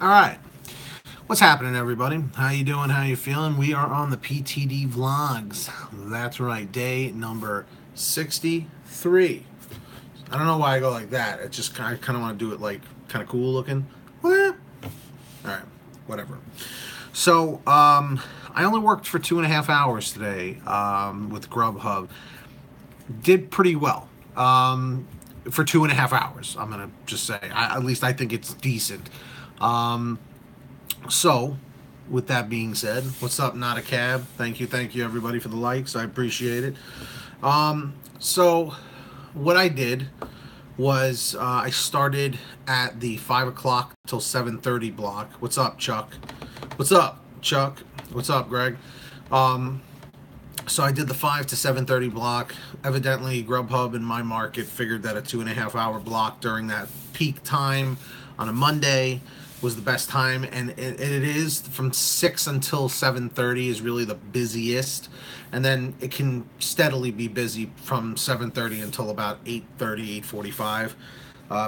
All right. What's happening, everybody? How you doing? How you feeling? We are on the PTD Vlogs. That's right. Day number 63. I don't know why I go like that. It just I kind of want to do it like kind of cool looking. What? All right. Whatever. So, I only worked for 2.5 hours today with GrubHub. Did pretty well. For 2.5 hours, I'm gonna just say. At least I think it's decent. So, with that being said, what's up, Not a Cab? Thank you, everybody, for the likes. I appreciate it. So, what I did was I started at the 5 o'clock till 7:30 block. What's up, Chuck? What's up, Chuck? What's up, Greg? So I did the 5 to 7:30 block. Evidently, GrubHub in my market figured that a 2.5 hour block during that peak time on a Monday was the best time, and it is from 6 until 7:30 is really the busiest, and then it can steadily be busy from 7:30 until about 8:30, 8:45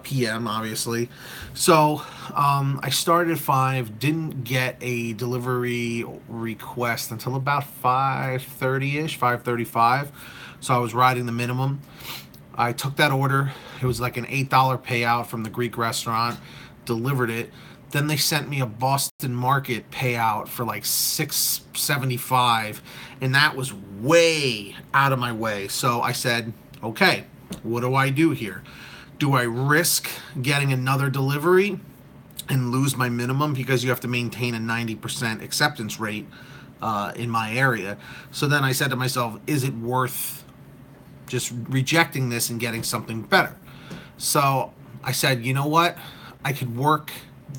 p.m. obviously. So I started at 5, didn't get a delivery request until about 5:30ish, 5:35. So I was riding the minimum. I took that order. It was like an $8 payout from the Greek restaurant. Delivered it. Then they sent me a Boston Market payout for like $6.75, and that was way out of my way. So I said, okay, what do I do here? Do I risk getting another delivery and lose my minimum, because you have to maintain a 90% acceptance rate in my area? So then I said to myself, is it worth just rejecting this and getting something better? So I said, you know what? I could work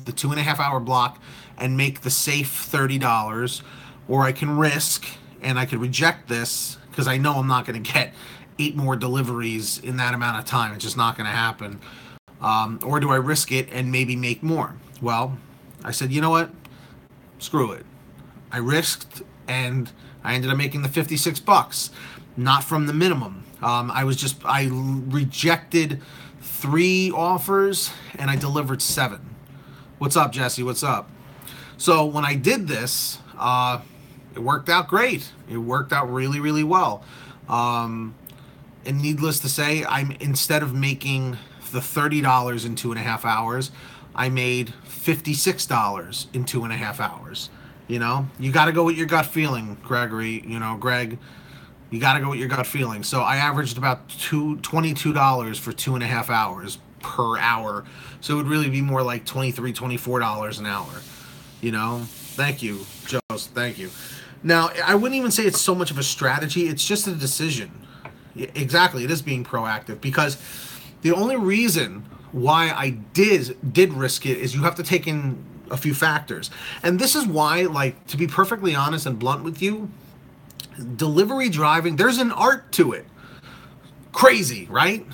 the 2.5 hour block and make the safe $30, or I can risk and I could reject this because I know I'm not going to get 8 more deliveries in that amount of time. It's just not going to happen. Or do I risk it and maybe make more? Well, I said, you know what? Screw it. I risked and I ended up making the $56, not from the minimum. I rejected 3 offers and I delivered 7. What's up, Jesse? What's up? So when I did this, it worked out great. It worked out really, really well. And needless to say, instead of making the $30 in 2.5 hours, I made $56 in 2.5 hours. You know, you got to go with your gut feeling, Gregory. You know, Greg, you got to go with your gut feeling. So I averaged about $22 for 2.5 hours per hour. So it would really be more like $23, $24 an hour. You know, thank you, Joe. Thank you. Now, I wouldn't even say it's so much of a strategy. It's just a decision. Exactly, it is being proactive, because the only reason why I did risk it is you have to take in a few factors. And this is why, like, to be perfectly honest and blunt with you, delivery driving, there's an art to it. Crazy, right?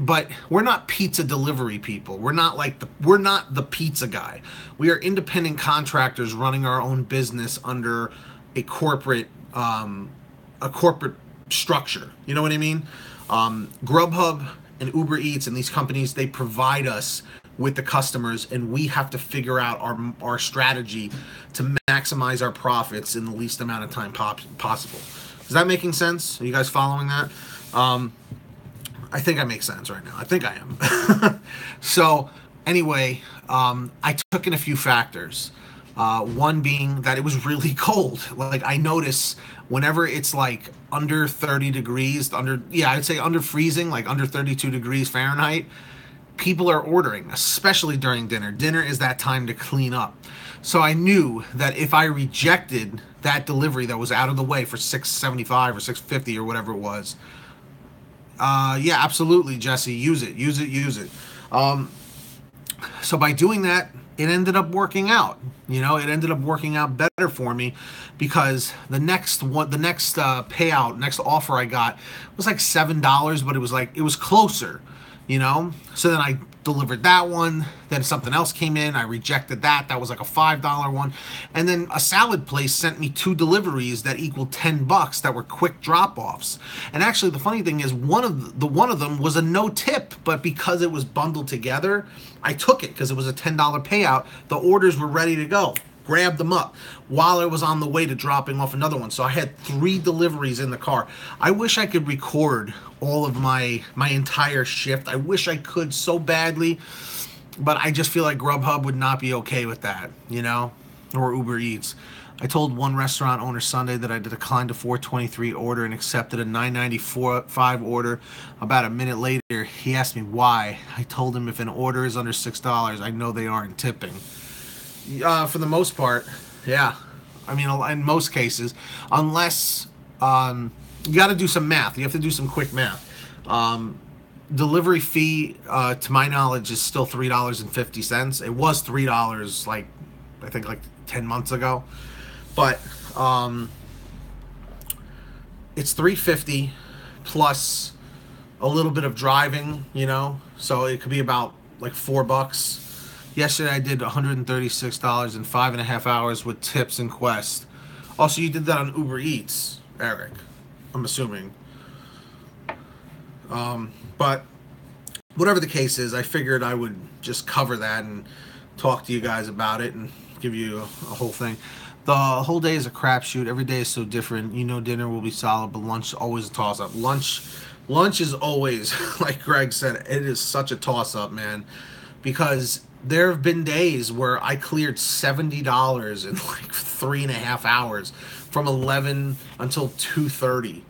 But we're not pizza delivery people. We're not the pizza guy. We are independent contractors running our own business under a corporate structure. You know what I mean? GrubHub and Uber Eats and these companies, they provide us with the customers, and we have to figure out our strategy to maximize our profits in the least amount of time possible. Is that making sense? Are you guys following that? I think I make sense right now. I think I am. So anyway, I took in a few factors. One being that it was really cold. Like, I notice whenever it's like under 30 degrees, I'd say under freezing, like under 32 degrees Fahrenheit, people are ordering, especially during dinner. Dinner is that time to clean up. So I knew that if I rejected that delivery that was out of the way for $6.75 or $6.50 or whatever it was, yeah, absolutely, Jesse, use it. So by doing that, it ended up working out. You know, it ended up working out better for me, because the next payout, next offer I got was like $7, but it was closer. you know? So then I delivered that one. Then something else came in. I rejected that. That was like a $5 one. And then a salad place sent me 2 deliveries that equaled $10 that were quick drop-offs. And actually the funny thing is one of them was a no tip, but because it was bundled together, I took it because it was a $10 payout. The orders were ready to go. Grabbed them up while I was on the way to dropping off another one. So I had 3 deliveries in the car. I wish I could record all of my entire shift. I wish I could so badly, but I just feel like GrubHub would not be okay with that, you know, or Uber Eats. I told one restaurant owner Sunday that I declined a $4.23 order and accepted a $9.95 order. About a minute later, he asked me why. I told him if an order is under $6, I know they aren't tipping. For the most part, yeah. I mean, in most cases, unless you got to do some math. You have to do some quick math. Delivery fee, to my knowledge, is still $3.50. It was $3, like I think, like 10 months ago. But it's $3.50 plus a little bit of driving, you know. So it could be about like $4. Yesterday I did $136 in 5.5 hours with tips and Quest. Also, you did that on Uber Eats, Eric, I'm assuming. But whatever the case is, I figured I would just cover that and talk to you guys about it and give you a whole thing. The whole day is a crapshoot. Every day is so different. You know, dinner will be solid, but lunch is always a toss-up. Lunch is always, like Greg said, it is such a toss-up, man, because there have been days where I cleared $70 in like 3.5 hours from 11 until 2:30.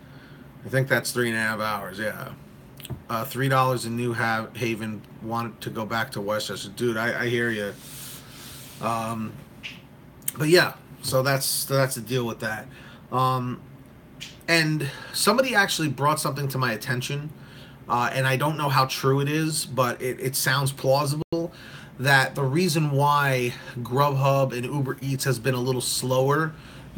I think that's 3.5 hours, yeah. $3 in New Haven, wanted to go back to Westchester. Dude, I hear you. But yeah, so that's the deal with that. And somebody actually brought something to my attention, and I don't know how true it is, but it sounds plausible, that the reason why GrubHub and Uber Eats has been a little slower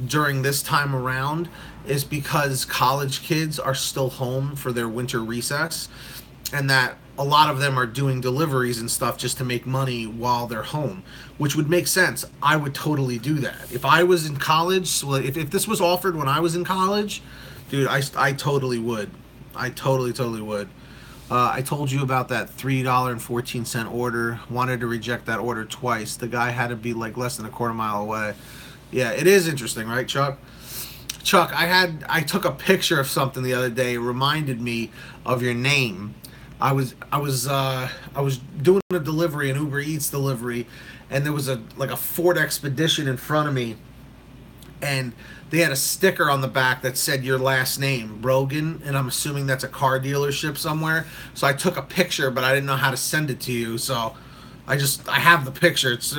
during this time around is because college kids are still home for their winter recess, and that a lot of them are doing deliveries and stuff just to make money while they're home, which would make sense. I would totally do that. If I was in college, so if this was offered when I was in college, dude, I totally would. I totally would. I told you about that $3.14 order. Wanted to reject that order twice. The guy had to be like less than a quarter mile away. Yeah, it is interesting, right, Chuck? Chuck, I took a picture of something the other day. It reminded me of your name. I was doing a delivery, an Uber Eats delivery, and there was a Ford Expedition in front of me, and they had a sticker on the back that said your last name, Brogan, and I'm assuming that's a car dealership somewhere. So I took a picture, but I didn't know how to send it to you, so I have the picture. It's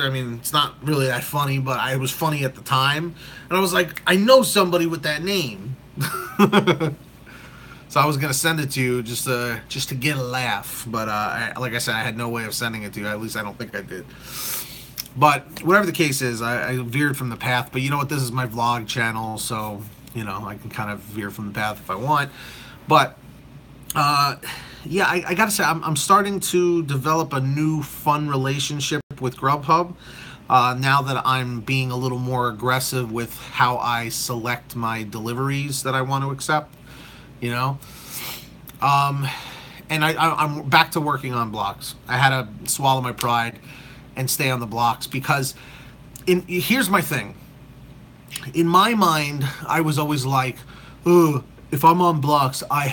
not really that funny, but it was funny at the time, and I was like, I know somebody with that name. So I was gonna send it to you just to get a laugh, but like I said, I had no way of sending it to you. At least I don't think I did. But whatever the case is, I veered from the path. But you know what? This is my vlog channel, so you know I can kind of veer from the path if I want. But yeah, I gotta say, I'm starting to develop a new fun relationship with GrubHub. Now that I'm being a little more aggressive with how I select my deliveries that I want to accept, you know. And I'm back to working on blocks. I had to swallow my pride and stay on the blocks because here's my thing. In my mind, I was always like, oh, if I'm on blocks, I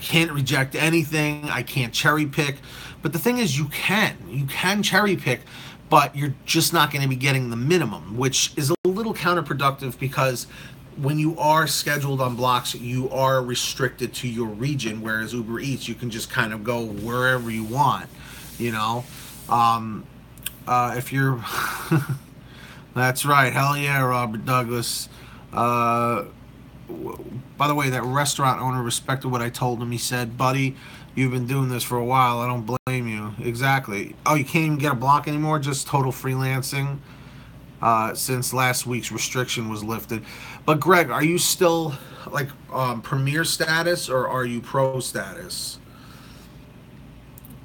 can't reject anything. I can't cherry pick. But the thing is, you can cherry pick, but you're just not going to be getting the minimum, which is a little counterproductive because when you are scheduled on blocks, you are restricted to your region, whereas Uber Eats, you can just kind of go wherever you want, you know. If you're that's right, hell yeah, Robert Douglas. By the way, that restaurant owner respected what I told him. He said, buddy, you've been doing this for a while, I don't blame you. Exactly. Oh, you can't even get a block anymore, just total freelancing since last week's restriction was lifted. But Greg, are you still like premier status or are you pro status?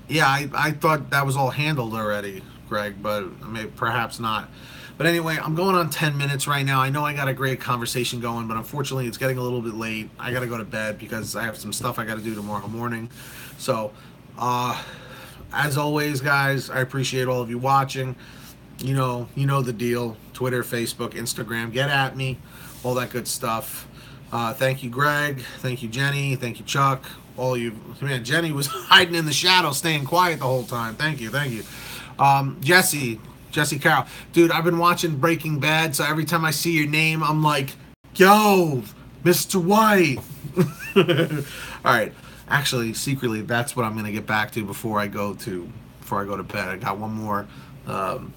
Yeah, I thought that was all handled already, Greg, but maybe perhaps not. But anyway, I'm going on 10 minutes right now. I know I got a great conversation going, but unfortunately it's getting a little bit late. I got to go to bed because I have some stuff I got to do tomorrow morning. So, as always, guys, I appreciate all of you watching. You know the deal. Twitter, Facebook, Instagram. Get at me. All that good stuff. Thank you, Greg. Thank you, Jenny. Thank you, Chuck. All you, man. Jenny was hiding in the shadows, staying quiet the whole time. Thank you, thank you. Jesse Carroll, dude. I've been watching Breaking Bad, so every time I see your name, I'm like, yo, Mr. White. All right. Actually, secretly, that's what I'm gonna get back to before I go to bed. I got um,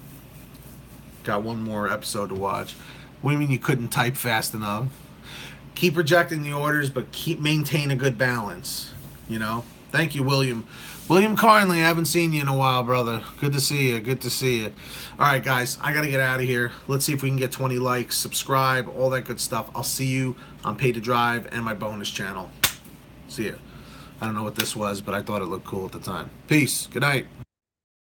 one more episode to watch. What do you mean you couldn't type fast enough? Keep rejecting the orders, but maintain a good balance. Thank you, William. William Carnley, I haven't seen you in a while, brother. Good to see you. Good to see you. All right, guys, I got to get out of here. Let's see if we can get 20 likes, subscribe, all that good stuff. I'll see you on Pay to Drive and my bonus channel. See ya. I don't know what this was, but I thought it looked cool at the time. Peace. Good night.